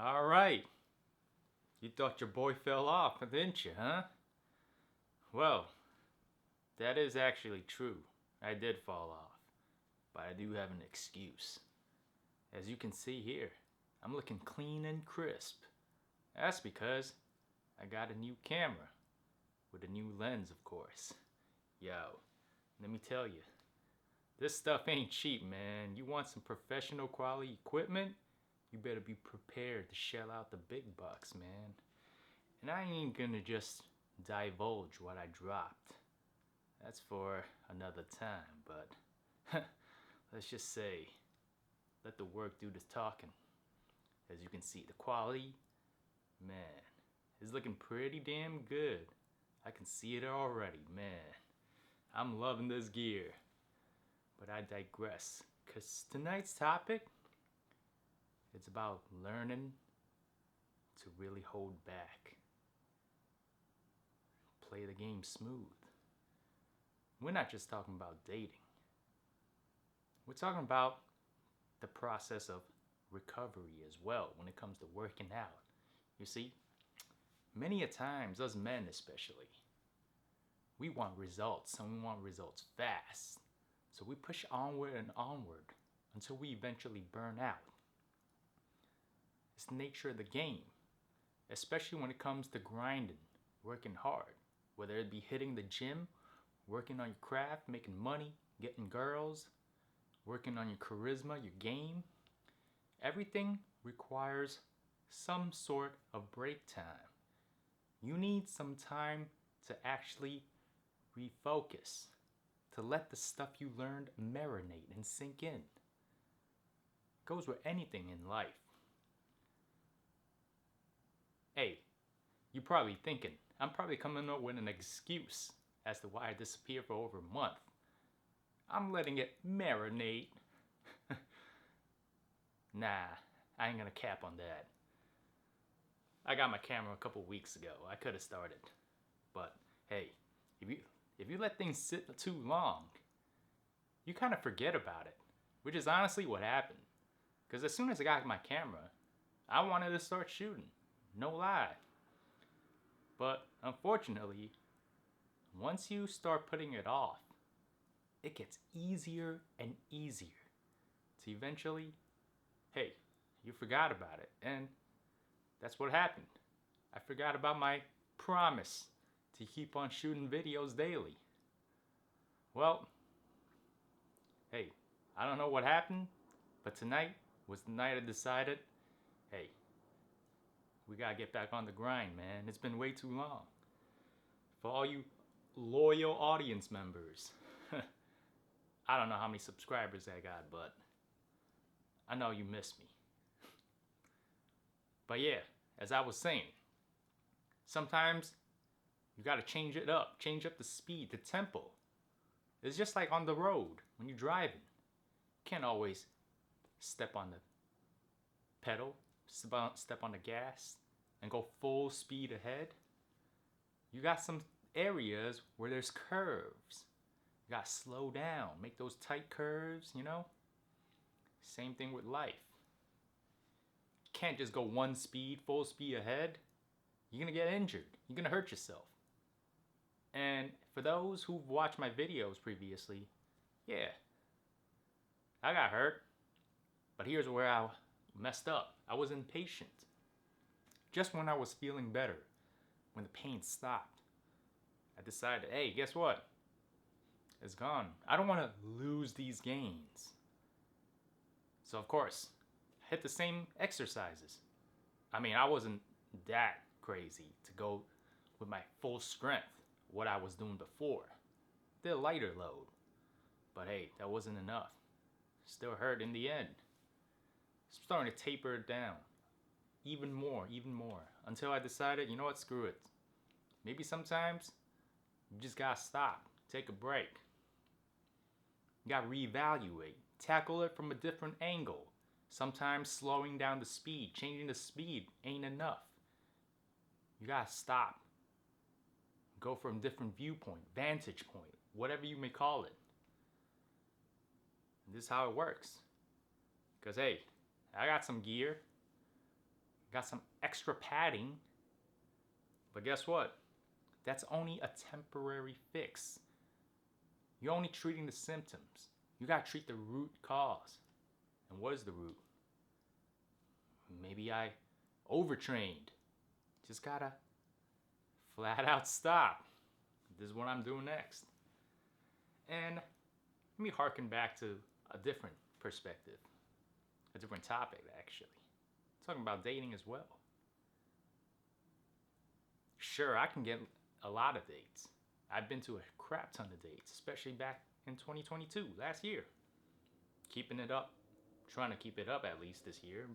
All right. You thought your boy fell off, didn't you, huh? Well, that is actually true. I did fall off, but I do have an excuse. As you can see here, I'm looking clean and crisp. That's because I got a new camera with a new lens, of course. Yo, let me tell you, this stuff ain't cheap, man. You want some professional quality equipment? You better be prepared to shell out the big bucks, man. And I ain't gonna just divulge what I dropped. That's for another time, but let's just say, let the work do the talking. As you can see, the quality, man, is looking pretty damn good. I can see it already, man. I'm loving this gear. But I digress, because tonight's topic, it's about learning to really hold back. Play the game smooth. We're not just talking about dating. We're talking about the process of recovery as well when it comes to working out. You see, many a times, us men especially, we want results and we want results fast. So we push onward and onward until we eventually burn out. It's the nature of the game, especially when it comes to grinding, working hard, whether it be hitting the gym, working on your craft, making money, getting girls, working on your charisma, your game. Everything requires some sort of break time. You need some time to actually refocus, to let the stuff you learned marinate and sink in. It goes with anything in life. Hey, you're probably thinking, I'm probably coming up with an excuse as to why I disappeared for over a month. I'm letting it marinate. Nah, I ain't gonna cap on that. I got my camera a couple weeks ago. I could have started. But hey, if you let things sit too long, you kind of forget about it, which is honestly what happened. Because as soon as I got my camera, I wanted to start shooting. No lie. But unfortunately, once you start putting it off, it gets easier and easier to eventually, hey, you forgot about it. And that's what happened. I forgot about my promise to keep on shooting videos daily. Well, hey, I don't know what happened, but tonight was the night I decided, hey, we gotta get back on the grind, man. It's been way too long. For all you loyal audience members, I don't know how many subscribers I got, but I know you miss me. But yeah, as I was saying, sometimes you gotta change it up, change up the speed, the tempo. It's just like on the road when you're driving. You can't always step on the pedal, step on the gas, and go full speed ahead. You got some areas where there's curves. You gotta slow down, make those tight curves, you know? Same thing with life. You can't just go one speed, full speed ahead. You're gonna get injured. You're gonna hurt yourself. And for those who've watched my videos previously, yeah, I got hurt. But here's where I messed up. I was impatient. Just when I was feeling better, when the pain stopped, I decided, hey, guess what? It's gone. I don't want to lose these gains. So of course, I hit the same exercises. I mean, I wasn't that crazy to go with my full strength, what I was doing before. Did a lighter load. But hey, that wasn't enough. Still hurt in the end. Starting to taper it down. Even more. Until I decided, you know what, screw it. Maybe sometimes you just gotta stop. Take a break. You gotta reevaluate. Tackle it from a different angle. Sometimes slowing down the speed, changing the speed ain't enough. You gotta stop. Go from a different viewpoint, vantage point, whatever you may call it. And this is how it works. Because hey, I got some gear. got some extra padding. But guess what? That's only a temporary fix. You're only treating the symptoms. You gotta treat the root cause. And what is the root? Maybe I overtrained. Just gotta flat out stop. This is what I'm doing next. And let me harken back to a different perspective, a different topic actually. Talking about dating as well. Sure, I can get a lot of dates. I've been to a crap ton of dates, especially back in 2022, last year. Keeping it up, trying to keep it up at least this year.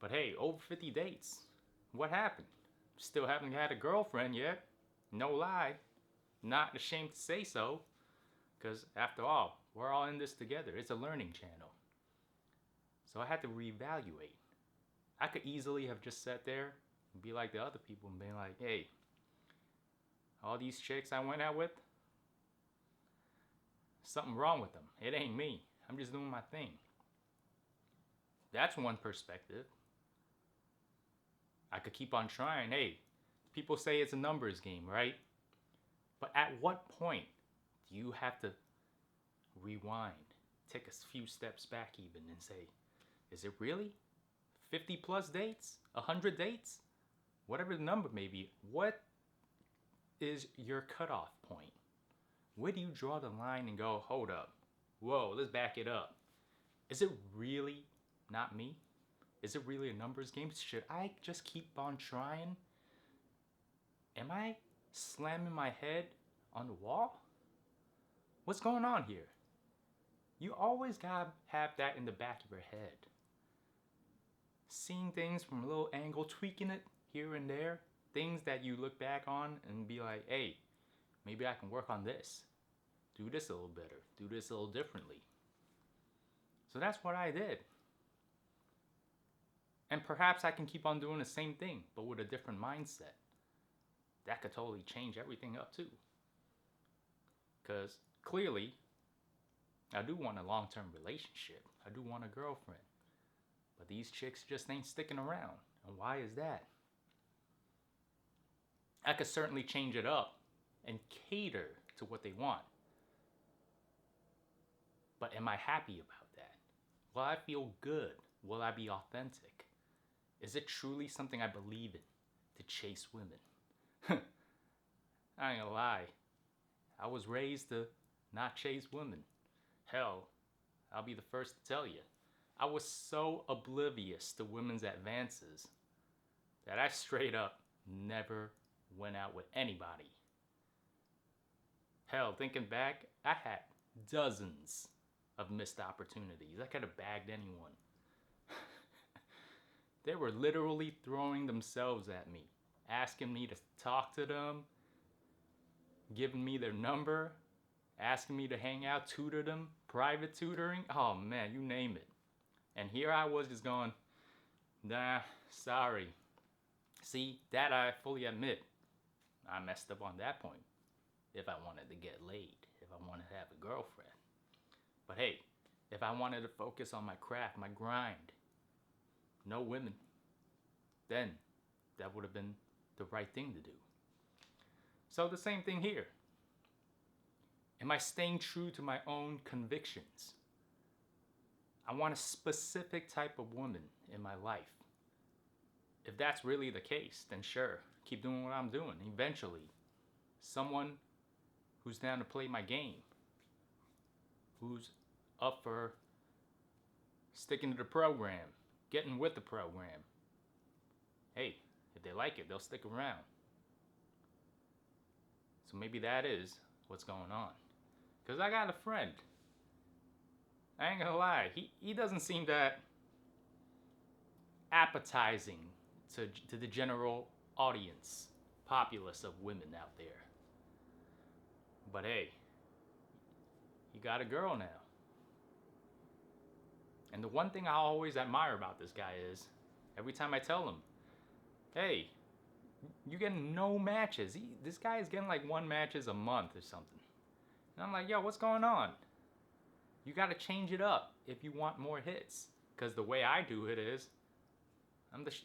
But hey, over 50 dates. What happened? Still haven't had a girlfriend yet. No lie. Not ashamed to say so. Because after all, we're all in this together. It's a learning channel. So I had to reevaluate. I could easily have just sat there and be like the other people and been like, hey, all these chicks I went out with, something wrong with them. It ain't me. I'm just doing my thing. That's one perspective. I could keep on trying. Hey, people say it's a numbers game, right? But at what point do you have to rewind, take a few steps back even and say, is it really 50 plus dates? 100 dates? Whatever the number may be, what is your cutoff point? Where do you draw the line and go, hold up, whoa, let's back it up. Is it really not me? Is it really a numbers game? Should I just keep on trying? Am I slamming my head on the wall? What's going on here? You always gotta have that in the back of your head. Seeing things from a little angle, tweaking it here and there. Things that you look back on and be like, hey, maybe I can work on this. Do this a little better. Do this a little differently. So that's what I did. And perhaps I can keep on doing the same thing, but with a different mindset. That could totally change everything up too. Because clearly, I do want a long-term relationship. I do want a girlfriend. But these chicks just ain't sticking around. And why is that? I could certainly change it up and cater to what they want. But am I happy about that? Will I feel good? Will I be authentic? Is it truly something I believe in to chase women? I ain't gonna lie. I was raised to not chase women. Hell, I'll be the first to tell you. I was so oblivious to women's advances that I straight up never went out with anybody. Hell, thinking back, I had dozens of missed opportunities. I could have bagged anyone. They were literally throwing themselves at me, asking me to talk to them, giving me their number, asking me to hang out, tutor them, private tutoring. Oh man, you name it. And here I was just going, nah, sorry. See, that I fully admit. I messed up on that point. If I wanted to get laid, if I wanted to have a girlfriend. But hey, if I wanted to focus on my craft, my grind, no women, then that would have been the right thing to do. So the same thing here. Am I staying true to my own convictions? I want a specific type of woman in my life. If that's really the case, then sure, keep doing what I'm doing. Eventually, someone who's down to play my game, who's up for sticking to the program, getting with the program. Hey, if they like it, they'll stick around. So maybe that is what's going on. Because I got a friend. I ain't gonna lie, he doesn't seem that appetizing to the general audience, populace of women out there. But hey, he got a girl now. And the one thing I always admire about this guy is, every time I tell him, hey, you're getting no matches. This guy is getting like 1 matches a month or something. And I'm like, yo, what's going on? You gotta change it up if you want more hits. Because the way I do it is,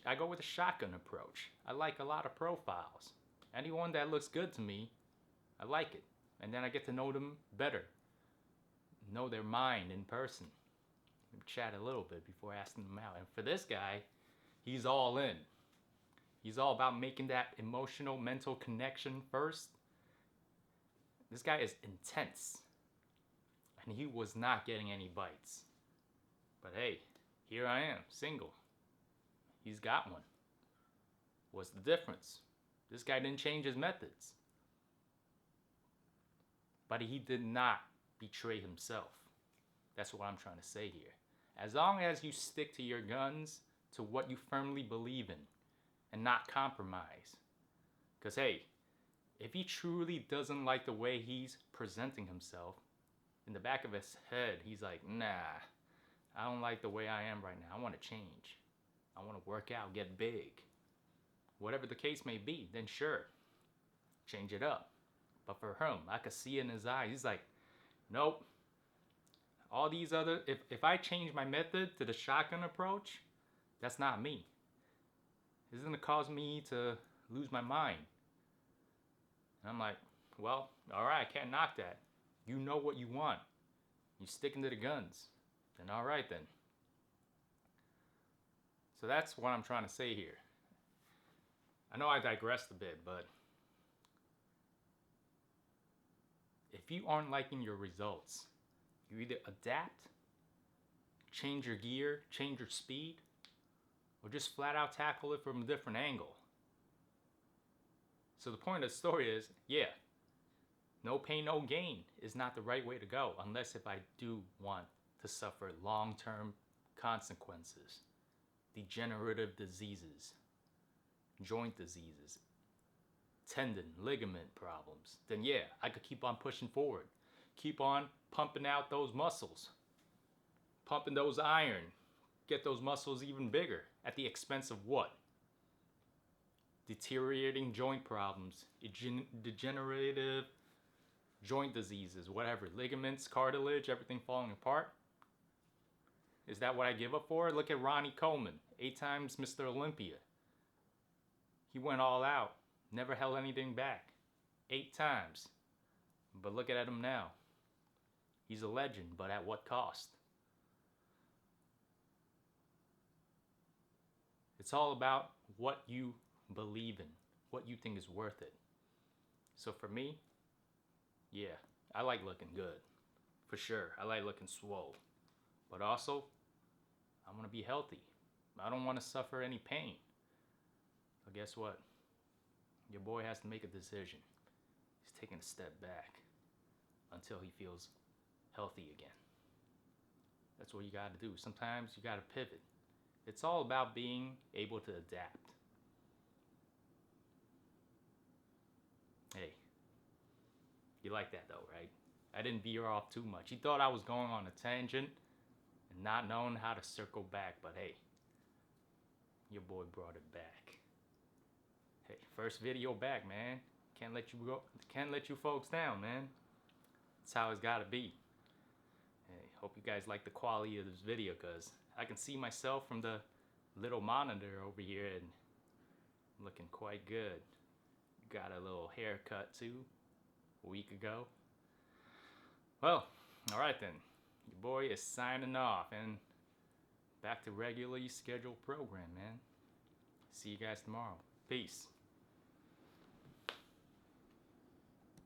I go with the shotgun approach. I like a lot of profiles. Anyone that looks good to me, I like it. And then I get to know them better, know their mind in person. Chat a little bit before asking them out. And for this guy, he's all in. He's all about making that emotional, mental connection first. This guy is intense. And he was not getting any bites. But hey, here I am, single. He's got one. What's the difference? This guy didn't change his methods. But he did not betray himself. That's what I'm trying to say here. As long as you stick to your guns, to what you firmly believe in, and not compromise. Because hey, if he truly doesn't like the way he's presenting himself, in the back of his head, he's like, nah, I don't like the way I am right now. I want to change. I want to work out, get big. Whatever the case may be, then sure, change it up. But for him, I could see in his eyes, he's like, nope. All these other, if I change my method to the shotgun approach, that's not me. This is going to cause me to lose my mind. And I'm like, well, all right, I can't knock that. You know what you want. You're sticking to the guns. Then all right then. So that's what I'm trying to say here. I know I digressed a bit, but if you aren't liking your results, you either adapt, change your gear, change your speed, or just flat out tackle it from a different angle. So the point of the story is, yeah, no pain, no gain is not the right way to go, unless if I do want to suffer long-term consequences, degenerative diseases, joint diseases, tendon, ligament problems, then yeah, I could keep on pushing forward. Keep on pumping out those muscles, pumping those iron, get those muscles even bigger at the expense of what? Deteriorating joint problems, degenerative joint diseases, whatever, ligaments, cartilage, everything falling apart. Is that what I give up for? Look at Ronnie Coleman, 8 times Mr. Olympia. He went all out, never held anything back, 8 times. But look at him now. He's a legend, but at what cost? It's all about what you believe in, what you think is worth it. So for me, yeah, I like looking good. For sure, I like looking swole. But also, I want to be healthy. I don't want to suffer any pain. So guess what? Your boy has to make a decision. He's taking a step back until he feels healthy again. That's what you got to do. Sometimes you got to pivot. It's all about being able to adapt. Hey, you like that though, right? I didn't veer off too much. You thought I was going on a tangent and not knowing how to circle back, but hey, your boy brought it back. Hey, first video back, man. Can't let you go. Can't let you folks down, man. That's how it's gotta be. Hey, hope you guys like the quality of this video, cause I can see myself from the little monitor over here and I'm looking quite good. Got a little haircut too, a week ago. Well, all right then. Your boy is signing off and back to regularly scheduled program, man. See you guys tomorrow. Peace.